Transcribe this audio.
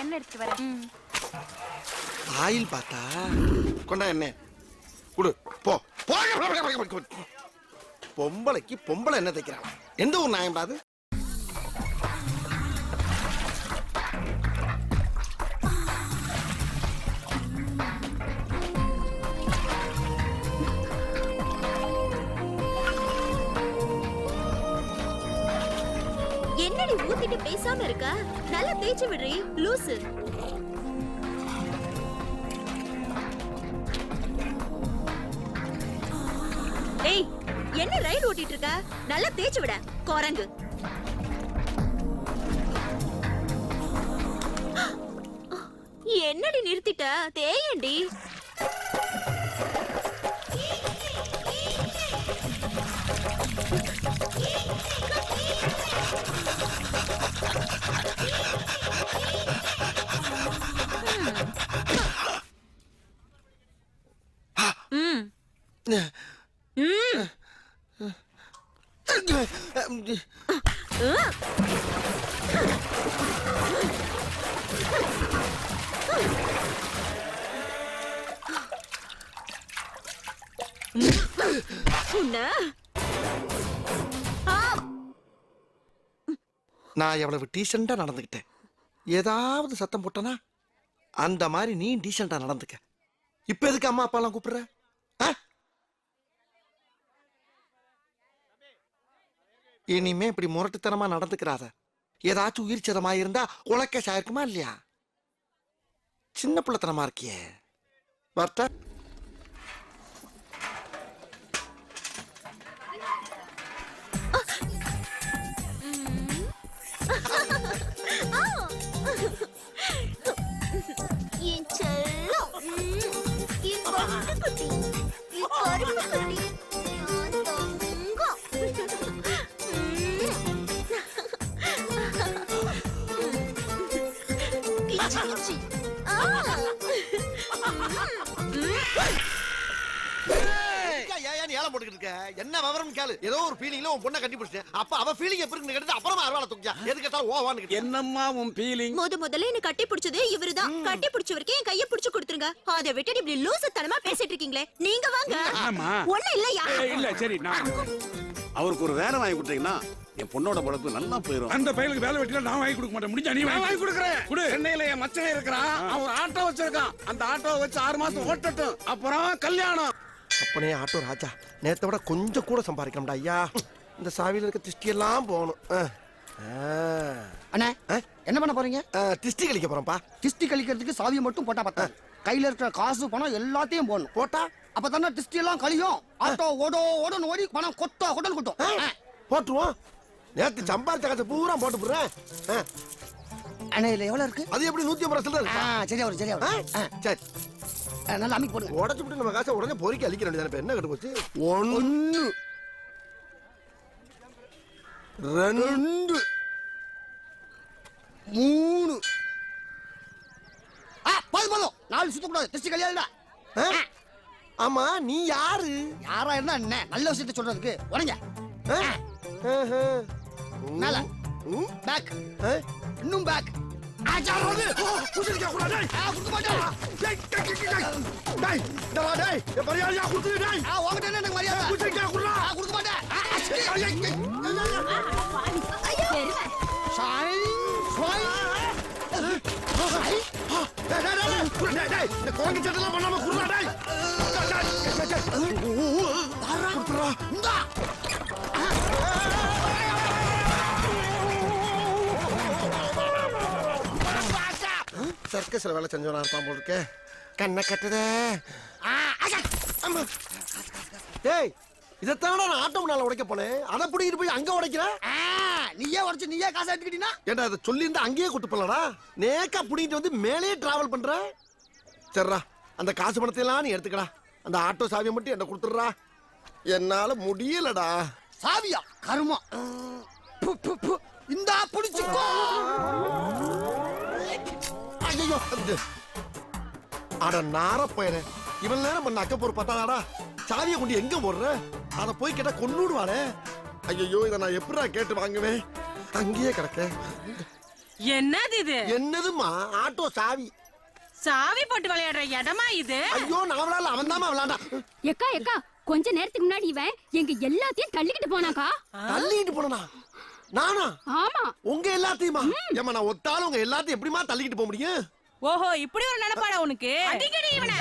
எண்ணெய் எடுத்துட்டு வரேன். ஆயில் பார்த்தா கொண்டா எண்ணெய் குடு போ. பொம்பளைக்கு பொம்பளை என்ன தைக்கிறான்? எந்த ஊர் நாயம் பாது? என்னடி ஊத்திட்டு பேசாம இருக்க? நல்லா தேய்ச்சி விடுறீ லூசு. ஏய், என்ன ரயில் ஓட்டிட்டு இருக்க? நல்லா தேய்ச்சி விட குரங்கு. என்னடி நிறுத்திட்ட? தேயண்டி. நான் எவ்வளவு டீசெண்டா நடந்துக்கிட்டேன். ஏதாவது சத்தம் போட்டனா அந்த மாதிரி நீ டீசெண்டா நடந்துக்க. இப்ப எதுக்கு அம்மா அப்பா எல்லாம் கூப்பிடுற? இனிமே இப்படி முரட்டுத்தனமா நடந்துக்கிறாத. ஏதாச்சும் உயிர் சேதமா இருந்தா உலக்க சாயிருக்குமா இல்லையா? சின்ன பிள்ளைத்தனமா இருக்கியே. வார்த்தை என்ன விவரம் கேளு. ஏதோ ஒரு ஃபீலிங்ல உன் பொண்ணை கட்டி பிடிச்சேன். அப்ப அவ ஃபீலிங் எப்படி இருக்கு கேட்டது. அப்புறமா அருவாளை தூக்கியா எது கேட்டாலும் ஓவான்னு கேட்டேன். என்னம்மா உன் ஃபீலிங்? முதல்ல என்ன கட்டி பிடிச்சது இவருதான். கட்டி பிடிச்சவருக்கு என் கையை பிடிச்சு கொடுத்துருங்க. அதை விட்டு இப்படி லூசுத்தனமா பேசிட்டு இருக்கீங்களே. நீங்க வாங்க. ஒண்ணு இல்லையா? இல்ல சரி, நான் அவருக்கு ஒரு வேலை வாங்கி கொடுத்தீங்கன்னா என் பொண்ணோட பொழப்பு நல்லா போயிடும். அந்த பையனுக்கு வேலை வெட்டில நான் வாங்கி கொடுக்க மாட்டேன். முடிஞ்சா நீ வாங்கி கொடுக்குறேன். குடு. சென்னையில என் மச்சனே இருக்கிறான். அவன் ஆட்டோ வச்சிருக்கான். அந்த ஆட்டோவை வச்சு 6 மாசம் ஓட்டட்டும். அப்புறம் கல்யாணம். அப்பனே ஆட்டோ ராஜா, நேத்தை விட கொஞ்சம் கூட சம்பாதிக்கணும்டா ஐயா. இந்த சாவியில இருக்க திஷ்டி எல்லாம் போகணும். அண்ணா என்ன பண்ண போறீங்க? திஷ்டி கழிக்க போறோம்ப்பா. திஷ்டி கழிக்கிறதுக்கு சாவியை மட்டும் போட்டா பத்தாது. கையில இருக்கிற காசு பணம் எல்லாத்தையும் போடணும். போட்டா அப்பதானே திஷ்டி எல்லாம் கழியும். ஆட்டோ ஓடோன்னு ஓடி பணம் கொட்டோ கொட்டன்னு கொட்டும். போட்டுருவோம். நேத்து சம்பாதிச்ச காசு பூரா போட்டு போடுறேன். அண்ணா இதுல எவ்வளவு இருக்கு? அது எப்படி 150 இருக்கு? சரியா சரி நல்லா அமைக்க போடுங்க. உடச்சு விட்டு நம்ம காசை உடனே பொறிக்க அழிக்க வேண்டியதானே. இப்ப என்ன கட்டு போச்சு? 1 2 3 போதும் 4 சுத்தக்கூடாது. திஷ்டி கழியாதுடா. ஆமா நீ யாரு? யாரா இருந்தா என்ன? நல்ல விஷயத்தை சொல்றதுக்கு உடங்க. மேல பேக் இன்னும் பேக். சர்க்கஸ்ல வேலை செஞ்சவனா இருப்பான் போல இருக்க. கண்ணை கட்டுதே. டேய், இதைத்தான நான் ஆட்டோ முன்னால உடைக்க போனேன். அதை பிடிக்கிட்டு போய் அங்க உடைக்கிறேன். நீயே உடைச்சு நீயே காசு எடுத்துக்கிட்டீங்கன்னா ஏன்டா அதை சொல்லி இருந்தா அங்கேயே கூட்டு போலடா. நேக்கா பிடிக்கிட்டு வந்து மேலேயே டிராவல் பண்ற. சரிடா, அந்த காசு பணத்தை எல்லாம் நீ எடுத்துக்கடா. அந்த ஆட்டோ சாவியை மட்டும் என்ன கொடுத்துடுறா. என்னால முடியலடா. சாவியா கருமா. இந்தா புடிச்சுக்கோ. அட நார போயிரு. இவன் நேரம் பண்ண அக்க போற பத்தாடா. சாவியை கொண்டு எங்க போடுற? அத போய் கேட்டா கொன்னுடுவானே. ஐயோ, இதை நான் எப்படா கேட்டு வாங்குவேன்? அங்கேயே கிடக்க. என்னது இது? என்னதுமா? ஆட்டோ சாவி. சாவி போட்டு விளையாடுற இடமா இது? ஐயோ நான் விளையாடல, அவன் தான் விளையாண்டா. எக்கா எக்கா கொஞ்ச நேரத்துக்கு முன்னாடி இவன் எங்க எல்லாத்தையும் தள்ளிக்கிட்டு போனாக்கா. தள்ளிட்டு போனா? நானா? ஆமா. உங்க எல்லாத்தையுமா? ஏமா நான் ஒத்தாலும் உங்க எல்லாத்தையும் எப்படிமா தள்ளிக்கிட்டு போக முடியும்? ஓஹோ, இப்படி ஒரு நினைப்பாடா உனக்கு? அடிக்கடி இவனை.